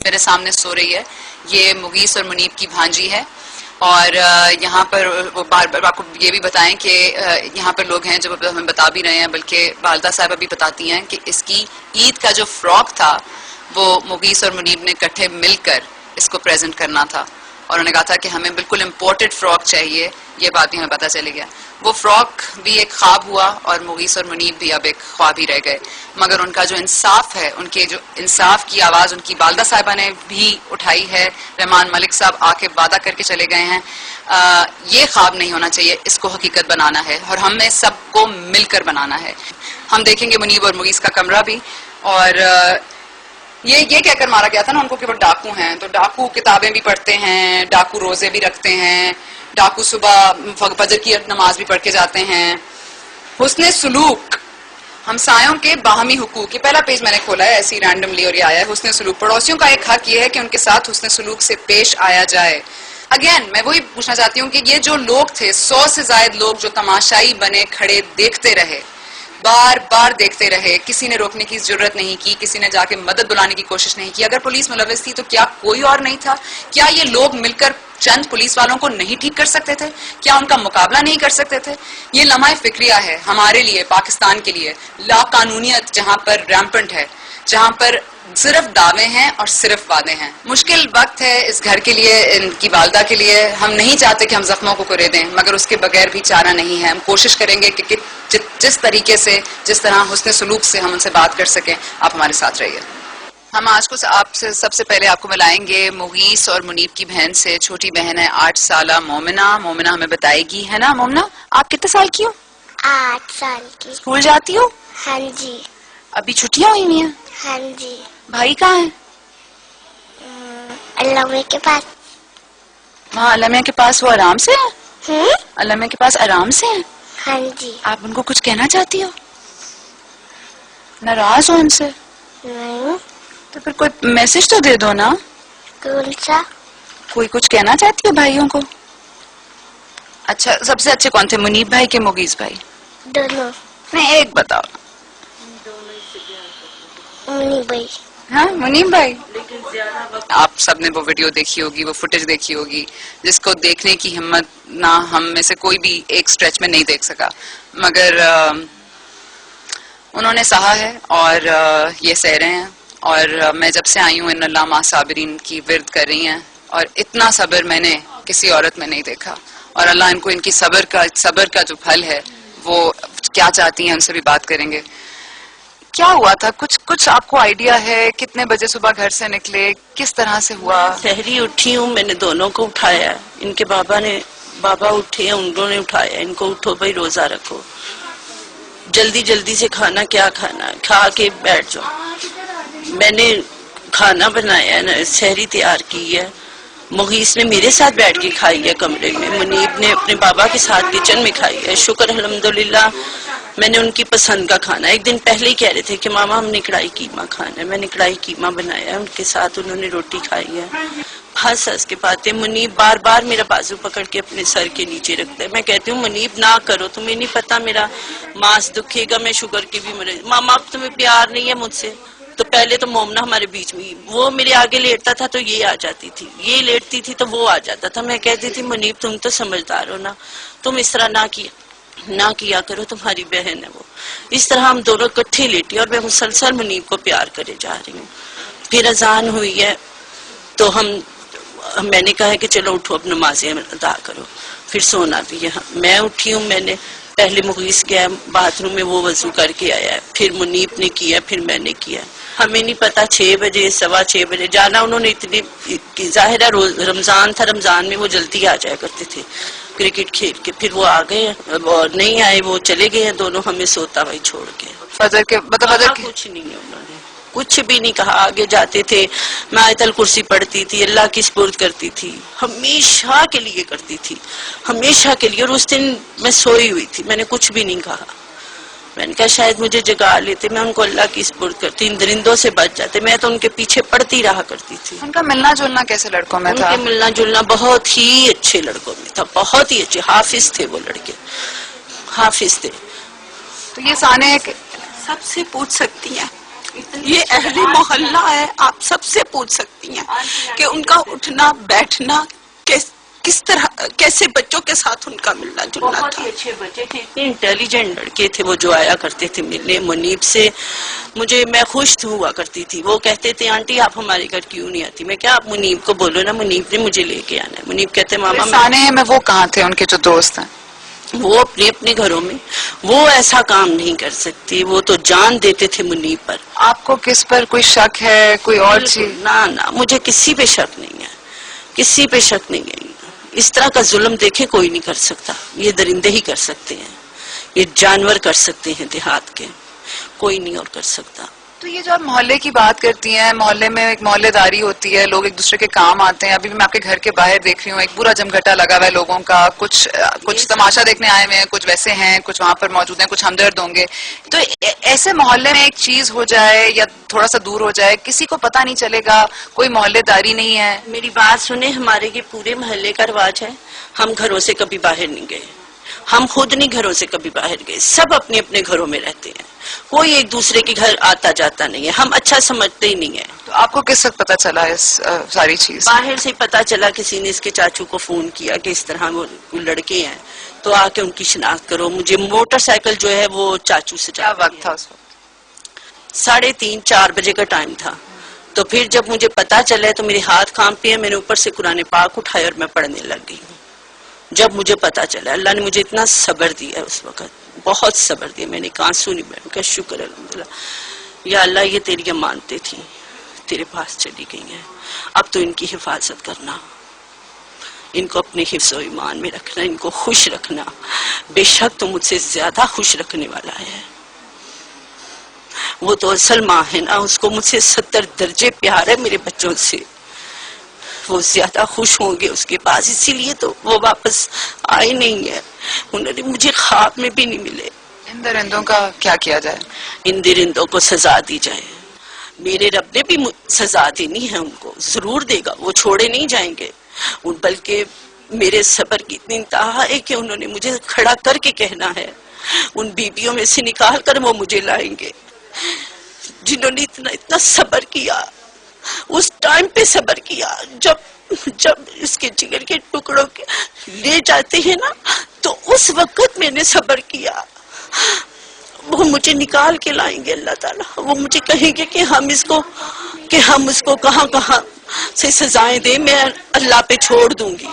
میرے سامنے سو رہی ہے یہ مغیث اور منیب کی بھانجی ہے، اور یہاں پر وہ بار بار آپ کو یہ بھی بتائیں کہ یہاں پر لوگ ہیں جو ہمیں بتا بھی رہے ہیں، بلکہ والدہ صاحبہ بھی بتاتی ہیں کہ اس کی عید کا جو فراک تھا وہ مغیث اور منیب نے اکٹھے مل کر اس کو پریزنٹ کرنا تھا، اور انہوں نے کہا تھا کہ ہمیں بالکل امپورٹڈ فراک چاہیے، یہ بات بھی ہمیں پتہ چلی گیا۔ وہ فراک بھی ایک خواب ہوا اور مغیث اور منیب بھی اب ایک خواب ہی رہ گئے، مگر ان کا جو انصاف ہے، ان کے جو انصاف کی آواز ان کی والدہ صاحبہ نے بھی اٹھائی ہے، رحمان ملک صاحب آ کے وعدہ کر کے چلے گئے ہیں، یہ خواب نہیں ہونا چاہیے، اس کو حقیقت بنانا ہے اور ہمیں سب کو مل کر بنانا ہے۔ ہم دیکھیں گے منیب اور مغیث کا کمرہ بھی، اور یہ کہہ کر مارا گیا تھا نا ان کو کہ وہ ڈاکو ہیں، تو ڈاکو کتابیں بھی پڑھتے ہیں، ڈاکو روزے بھی رکھتے ہیں، ڈاکو صبح فجر کی نماز بھی پڑھ کے جاتے ہیں۔ حسن سلوک، ہمسایوں کے باہمی حقوق، یہ پہلا پیج میں نے کھولا ہے ایسی رینڈملی اور یہ آیا ہے حسن سلوک۔ پڑوسیوں کا ایک حق یہ ہے کہ ان کے ساتھ حسن سلوک سے پیش آیا جائے۔ اگین میں وہی پوچھنا چاہتی ہوں کہ یہ جو لوگ تھے 100 سے زائد لوگ جو تماشائی بنے کھڑے دیکھتے رہے، بار بار دیکھتے رہے، کسی نے روکنے کی ضرورت نہیں کی، کسی نے جا کے مدد بلانے کی کوشش نہیں کی، اگر پولیس ملوث تھی تو کیا کوئی اور نہیں تھا؟ کیا یہ لوگ مل کر چند پولیس والوں کو نہیں ٹھیک کر سکتے تھے؟ کیا ان کا مقابلہ نہیں کر سکتے تھے؟ یہ لمحہ فکریہ ہے ہمارے لیے، پاکستان کے لیے، لا قانونیت جہاں پر ریمپنٹ ہے، جہاں پر صرف دعوے ہیں اور صرف وعدے ہیں۔ مشکل وقت ہے اس گھر کے لیے، ان کی والدہ کے لیے۔ ہم نہیں چاہتے کہ ہم زخموں کو کرے دیں، مگر اس کے بغیر بھی چارہ نہیں ہے۔ ہم کوشش کریں گے کہ جس طریقے سے، جس طرح حسن سلوک سے ہم ان سے بات کر سکیں، آپ ہمارے ساتھ رہیے۔ ہم آج کو آپ سے سب سے پہلے آپ کو ملائیں گے مغیث اور منیب کی بہن سے۔ چھوٹی بہن ہے 8 سالہ مومنہ۔ مومنہ ہمیں بتائے گی، ہے نا مومنہ؟ آپ کتنے سال کی ہو؟ 8 سال کی۔ اسکول جاتی ہو؟ ہاں جی۔ ابھی چھٹیاں ہوئی ہوئی ہیں؟ ہاں جی۔ بھائی کہاں ہیں؟ علامہ کے پاس۔ وہاں علامہ کے پاس وہ آرام سے ہیں؟ ہوں؟ علامہ کے پاس آرام سے ہیں؟ ہاں جی۔ آپ ان کو کچھ کہنا چاہتی ہو؟ ناراض ہو ان سے؟ نہیں۔ تو پھر کوئی میسج تو دے دو نا۔ کون سا؟ کوئی کچھ کہنا چاہتی ہو بھائیوں کو؟ اچھا، سب سے اچھے کون تھے، منیب بھائی کے مغیث بھائی؟ دونوں۔ نہیں، ایک بتاؤ۔ منی بھائی۔ ہاں، منیب بھائی۔ آپ سب نے وہ ویڈیو دیکھی ہوگی، وہ فوٹیج دیکھی ہوگی، جس کو دیکھنے کی ہمت نہ ہم میں سے کوئی بھی ایک سٹریچ میں نہیں دیکھ سکا، مگر انہوں نے سہا ہے اور یہ سہ رہے ہیں، اور میں جب سے آئی ہوں ان اللہ مع صابرین کی ورد کر رہی ہیں، اور اتنا صبر میں نے کسی عورت میں نہیں دیکھا، اور اللہ ان کو ان کی صبر کا جو پھل ہے وہ کیا چاہتی ہیں ان سے بھی بات کریں گے۔ کیا ہوا تھا؟ کچھ آپ کو آئیڈیا ہے؟ کتنے بجے صبح گھر سے نکلے؟ کس طرح سے ہوا؟ سحری اٹھی ہوں، میں نے دونوں کو اٹھایا، ان کے بابا اٹھے ہیں، انہوں نے اٹھایا ان کو، اٹھو بھائی روزہ رکھو، جلدی سے کھانا، کیا کھانا، کھا کے بیٹھ جاؤ۔ میں نے کھانا بنایا ہے، سحری تیار کی ہے، مغیث نے میرے ساتھ بیٹھ کے کھائی ہے کمرے میں، منیب نے اپنے بابا کے ساتھ کچن میں کھائی ہے۔ شکر الحمدللہ میں نے ان کی پسند کا کھانا، ایک دن پہلے ہی کہہ رہے تھے کہ ماما ہم نے کڑھائی قیمہ کھانا ہے، میں نے کڑھائی قیمہ بنایا ہے، ان کے ساتھ انہوں نے روٹی کھائی ہے۔ ہنس کے پاتے منیب بار بار میرا بازو پکڑ کے اپنے سر کے نیچے رکھتا ہے، میں کہتی ہوں منیب نہ کرو، تمہیں نہیں پتا میرا ماس دکھے گا، میں شوگر کی بھی مریض، ماما اب تمہیں پیار نہیں ہے مجھ سے۔ تو پہلے تو مومنہ ہمارے بیچ میں، وہ میرے آگے لیٹتا تھا تو یہ آ جاتی تھی، یہ لیٹتی تھی تو وہ آ جاتا تھا، میں کہتی تھی منیب تم تو سمجھدار ہو نا، تم اس طرح نہ کیا کرو، تمہاری بہن ہے وہ۔ اس طرح ہم دونوں کٹھے لیٹی اور میں مسلسل منیب کو پیار کرے جا رہی ہوں۔ پھر اذان ہوئی ہے تو میں نے کہا کہ چلو اٹھو اب نمازیں ادا کرو، پھر سونا بھی ہے۔ میں اٹھی ہوں، میں نے پہلے مغیث گیا باتھ روم میں، وہ وضو کر کے آیا ہے، پھر منیب نے کیا، پھر میں نے کیا۔ ہمیں نہیں پتا 6 بجے 6:15 بجے جانا، انہوں نے اتنی ظاہر ہے رمضان تھا، رمضان میں وہ جلدی آ جایا کرتے تھے کرکٹ کھیل کے، پھر وہ آ گئے اور نہیں آئے، وہ چلے گئے ہیں دونوں، ہمیں سوتا بھائی چھوڑ کے۔ فجر کے کچھ نہیں ہے، انہوں نے کچھ بھی نہیں کہا۔ آگے جاتے تھے، میں آیت الکرسی پڑھتی تھی، اللہ کی سپرد کرتی تھی، ہمیشہ کے لیے کرتی تھی، ہمیشہ کے لیے۔ اور اس دن میں سوئی ہوئی تھی، میں نے کچھ بھی نہیں کہا، میں نے کہا شاید مجھے جگا لیتے، میں ان کو اللہ کی سپرد کرتی، ان درندوں سے بچ جاتے، میں تو ان کے پیچھے پڑتی رہا کرتی تھی۔ ان کا ملنا جلنا کیسے لڑکوں میں تھا؟ ان کے ملنا جلنا بہت ہی اچھے لڑکوں میں تھا، بہت ہی اچھے، حافظ تھے وہ لڑکے، حافظ تھے۔ تو یہ سانے سب سے پوچھ سکتی ہیں، یہ اہل محلہ ہے، آپ سب سے پوچھ سکتی ہیں کہ ان کا اٹھنا بیٹھنا کس طرح، کیسے بچوں کے ساتھ ان کا ملنا جلنا تھا۔ بہت ہی اچھے بچے تھے، اتنے انٹیلیجنٹ لڑکے تھے، وہ جو آیا کرتے تھے ملنے منیب سے، میں خوش ہوا کرتی تھی۔ وہ کہتے تھے آنٹی آپ ہمارے گھر کیوں نہیں آتی؟ میں کیا آپ منیب کو بولو نا، منیب نے مجھے لے کے آنا ہے۔ منیب کہتے ماما میں وہ کہاں تھے ان کے جو دوست ہیں؟ وہ اپنے گھروں میں، وہ ایسا کام نہیں کر سکتی، وہ تو جان دیتے تھے منیب پر۔ آپ کو کس پر کوئی شک ہے، کوئی اور چیز؟ نہ مجھے کسی پہ شک نہیں ہے، کسی پہ شک نہیں ہے۔ اس طرح کا ظلم دیکھے کوئی نہیں کر سکتا، یہ درندے ہی کر سکتے ہیں، یہ جانور کر سکتے ہیں دیہات کے، کوئی نہیں اور کر سکتا۔ تو یہ جو آپ محلے کی بات کرتی ہیں، محلے میں ایک محلے داری ہوتی ہے، لوگ ایک دوسرے کے کام آتے ہیں۔ ابھی بھی میں آپ کے گھر کے باہر دیکھ رہی ہوں، ایک پورا جمگھٹا لگا ہوا ہے لوگوں کا، کچھ تماشا دیکھنے آئے ہوئے ہیں، کچھ ویسے ہیں، کچھ وہاں پر موجود ہیں، کچھ ہمدرد ہوں گے۔ تو ایسے محلے میں ایک چیز ہو جائے یا تھوڑا سا دور ہو جائے، کسی کو پتہ نہیں چلے گا، کوئی محلے داری نہیں ہے۔ میری بات سنیں، ہمارے یہ پورے محلے کا رواج ہے، ہم گھروں سے کبھی باہر نہیں گئے، ہم خود نہیں گھروں سے کبھی باہر گئے، سب اپنے اپنے گھروں میں رہتے ہیں، کوئی ایک دوسرے کے گھر آتا جاتا نہیں ہے، ہم اچھا سمجھتے ہی نہیں ہے۔ تو آپ کو کس وقت پتہ چلا اس ساری چیز؟ باہر سے پتا چلا، کسی نے اس کے چاچو کو فون کیا کہ اس طرح وہ لڑکے ہیں، تو آ کے ان کی شناخت کرو۔ مجھے موٹر سائیکل جو ہے وہ چاچو سے کیا وقت تھا اس وقت؟ 3:30 4 بجے کا ٹائم تھا۔ تو پھر جب مجھے پتا چلا تو میرے ہاتھ کانپے ہیں، میں نے اوپر سے قرآن پاک اٹھایا اور میں پڑھنے لگ گئی ہوں۔ جب مجھے پتا چلا، اللہ نے مجھے اتنا صبر دیا اس وقت، بہت صبر دیا، میں نے آنسو نہیں بہن کا شکر الحمدللہ، یا اللہ یہ تیری امانتیں تھیں، تیرے پاس چلی گئی ہیں، اب تو ان کی حفاظت کرنا، ان کو اپنے حفظ و ایمان میں رکھنا، ان کو خوش رکھنا، بے شک تو مجھ سے زیادہ خوش رکھنے والا ہے۔ وہ تو اصل ماں ہے نا، اس کو مجھ سے 70 درجے پیار ہے میرے بچوں سے، وہ زیادہ خوش ہوں گے اس کے پاس، اسی لیے تو وہ واپس آئے نہیں ہے، انہوں نے مجھے خواب میں بھی نہیں ملے۔ ان درندوں کا کیا کیا جائے؟ ان درندوں کو سزا دی جائے، میرے رب نے بھی سزا دینی ہے ان کو، ضرور دے گا، وہ چھوڑے نہیں جائیں گے، بلکہ میرے صبر کی اتنی انتہا ہے کہ انہوں نے مجھے کھڑا کر کے کہنا ہے، ان بیبیوں میں سے نکال کر وہ مجھے لائیں گے، جنہوں نے اتنا صبر کیا، اس ٹائم پہ صبر کیا، جب اس کے جگر کے ٹکڑوں کے لے جاتے ہیں نا، تو اس وقت میں نے صبر کیا، وہ مجھے نکال کے لائیں گے اللہ تعالیٰ، وہ مجھے کہیں گے کہ ہم اس کو کہاں سے سزائیں دیں، میں اللہ پہ چھوڑ دوں گی۔